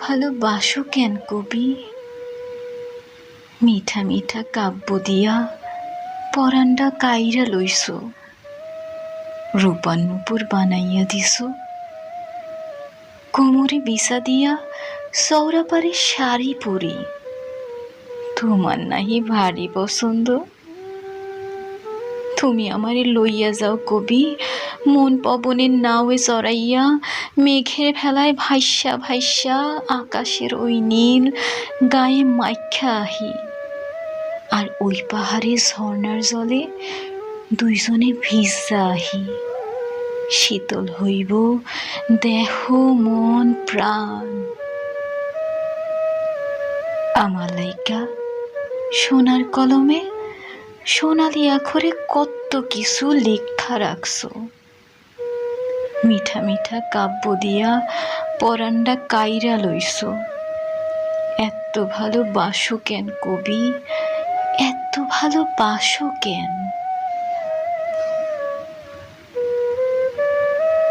ভালোবাসো কেন কবি? মিঠা মিঠা কাব্য দিয়া পরান্ডা কাইরা লইছো, রূপার নুপুর বানাইয়া দিছো, কোমরে বিছা দিয়া সৌরাপারে শাড়ি পরি। তোমার নাহি ভারী পছন্দ? তুমি আমারে লইয়া যাও কবি, মন পবনের নাওয়ে চড়াইয়া, মেঘের ভেলায় ভাইসা ভাইসা আকাশের ওই নীল গায়ে মাইখ্যা আহি। আর ওই পাহাড়ে ঝর্ণার জলে দুইজনে ভিজা আহি। শীতল হইব দেহ মন প্রাণ। আমার লাইগা সোনার কলমে সোনালি আখরে কত কিছু লেখা রাখছো। মিঠা মিঠা কাব্য দিয়া পরান্ডা কাইরা লইছো। এত ভালোবাসো কেন কবি, এত ভালোবাসো কেন?